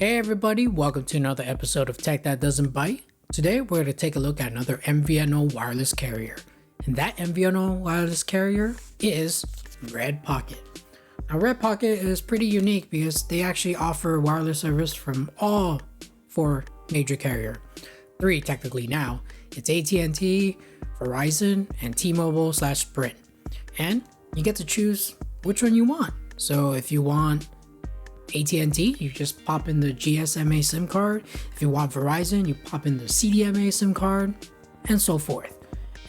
Hey everybody, welcome to another episode of Tech That Doesn't Byte. Today we're going to take a look at another MVNO wireless carrier. And that MVNO wireless carrier is Red-Pocket. Now Red-Pocket is pretty unique because they actually offer wireless service from all four major carriers. Three technically now. It's AT&T, Verizon, and T-Mobile/Sprint. And you get to choose which one you want. So if you want AT&T, you just pop in the GSMA SIM card. If you want Verizon, you pop in the CDMA SIM card, and so forth.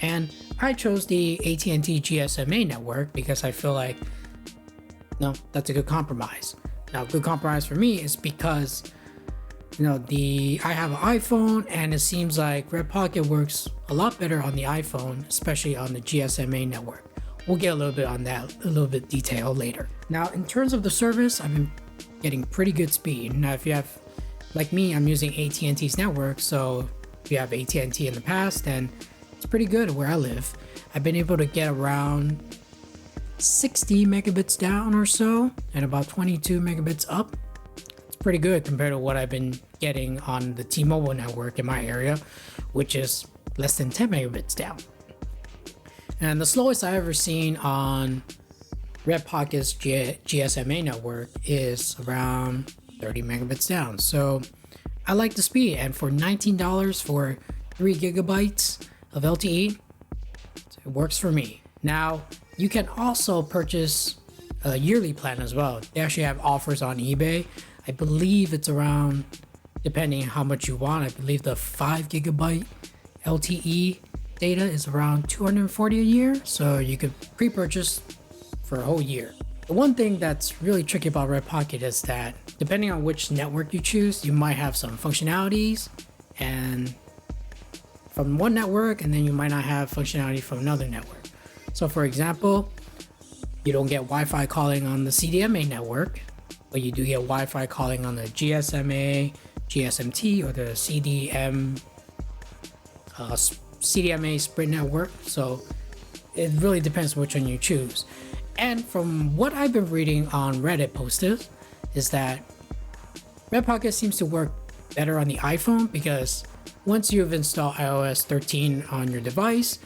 And I chose the AT&T GSMA network because I feel like, that's a good compromise. Now, a good compromise for me is because, I have an iPhone, and it seems like Red-Pocket works a lot better on the iPhone, especially on the GSMA network. We'll get a little bit on that, a little bit detail later. Now, in terms of the service, I've been getting pretty good speed. Now, if you have, like me, I'm using AT&T's network, so if you have AT&T in the past, then it's pretty good where I live. I've been able to get around 60 megabits down or so, and about 22 megabits up. It's pretty good compared to what I've been getting on the T-Mobile network in my area, which is less than 10 megabits down. And the slowest I've ever seen on Red-Pocket's GSMA network is around 30 megabits down. So I like the speed, and for $19 for 3 gigabytes of LTE, it works for me. Now, you can also purchase a yearly plan as well. They actually have offers on eBay. I believe it's around, depending on how much you want, I believe the 5 gigabyte LTE data is around $240 a year. So you could pre-purchase for a whole year. The one thing that's really tricky about Red-Pocket is that depending on which network you choose, you might have some functionalities and from one network, and then you might not have functionality from another network. So for example, you don't get Wi-Fi calling on the CDMA network, but you do get Wi-Fi calling on the GSMA, GSMT, or the CDMA Sprint network. So it really depends which one you choose. And from what I've been reading on Reddit posters is that Red-Pocket seems to work better on the iPhone because once you've installed iOS 13 on your device,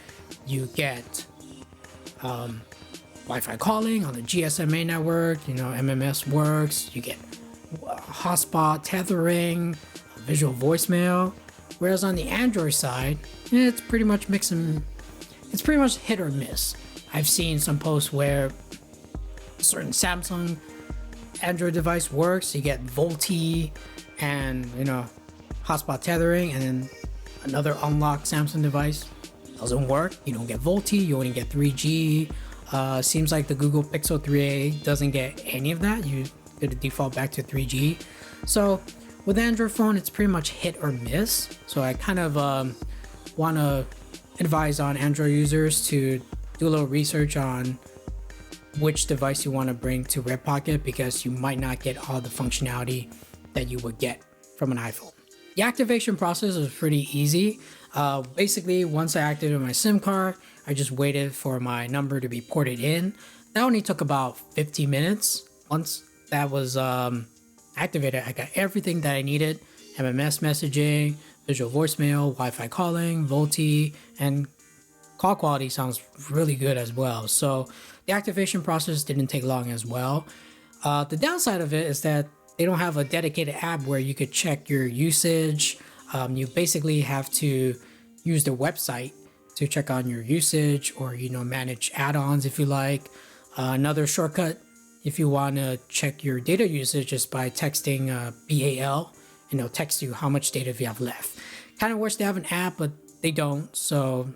you get Wi-Fi calling on the GSMA network, MMS works, you get hotspot tethering, visual voicemail. Whereas on the Android side, it's pretty much it's pretty much hit or miss. I've seen some posts where a certain Samsung Android device works, you get VoLTE and hotspot tethering, and then another unlocked Samsung device doesn't work. You don't get VoLTE, you only get 3G. Seems like the Google Pixel 3a doesn't get any of that. You get a default back to 3G. So with Android phone, it's pretty much hit or miss. So I kind of want to advise on Android users to do a little research on which device you want to bring to Red-Pocket because you might not get all the functionality that you would get from an iPhone. The activation process is pretty easy. Basically, once I activated my SIM card, I just waited for my number to be ported in. That only took about 15 minutes. Once that was activated, I got everything that I needed: MMS messaging, visual voicemail, Wi-Fi calling, VoLTE, and call quality sounds really good as well. So the activation process didn't take long as well. The downside of it is that they don't have a dedicated app where you could check your usage. You basically have to use their website to check on your usage or, manage add-ons if you like. Another shortcut if you want to check your data usage is by texting BAL, and it'll text you how much data you have left. Kind of wish they have an app, but they don't. So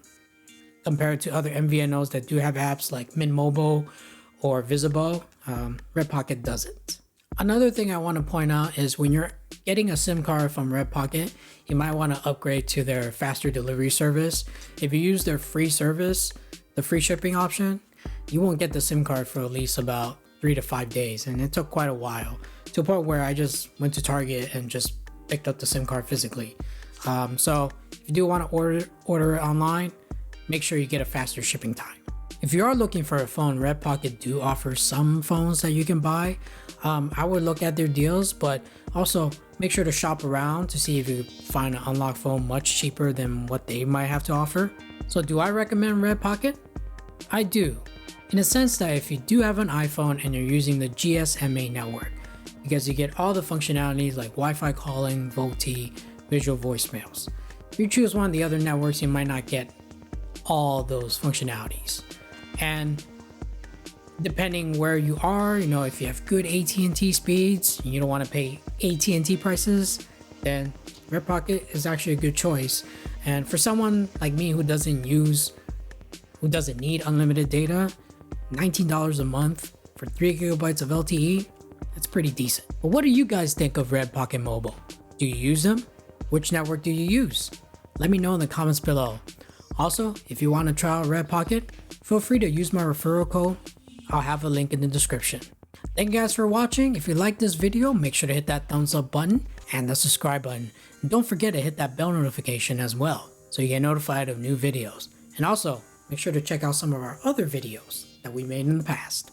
compared to other MVNOs that do have apps like Mint Mobile or Visible, Red-Pocket doesn't. Another thing I want to point out is when you're getting a SIM card from Red-Pocket, you might want to upgrade to their faster delivery service. If you use their free service, the free shipping option, you won't get the SIM card for at least about 3 to 5 days. And it took quite a while to a point where I just went to Target and just picked up the SIM card physically. So if you do want to order it online, make sure you get a faster shipping time. If you are looking for a phone, Red Pocket do offer some phones that you can buy. I would look at their deals, but also make sure to shop around to see if you find an unlocked phone much cheaper than what they might have to offer. So do I recommend Red Pocket? I do, in a sense that if you do have an iPhone and you're using the GSMA network, because you get all the functionalities like Wi-Fi calling, VoLTE, visual voicemails. If you choose one of the other networks, you might not get all those functionalities. And depending where you are, if you have good AT&T speeds, you don't want to pay AT&T prices, then Red Pocket is actually a good choice. And for someone like me who doesn't need unlimited data, $19 a month for 3 gigabytes of LTE, that's pretty decent. But what do you guys think of Red Pocket Mobile? Do you use them? Which network do you use? Let me know in the comments below. Also, if you want to try out Red Pocket, feel free to use my referral code. I'll have a link in the description. Thank you guys for watching. If you like this video, make sure to hit that thumbs up button and the subscribe button. And don't forget to hit that bell notification as well, so you get notified of new videos. And also, make sure to check out some of our other videos that we made in the past.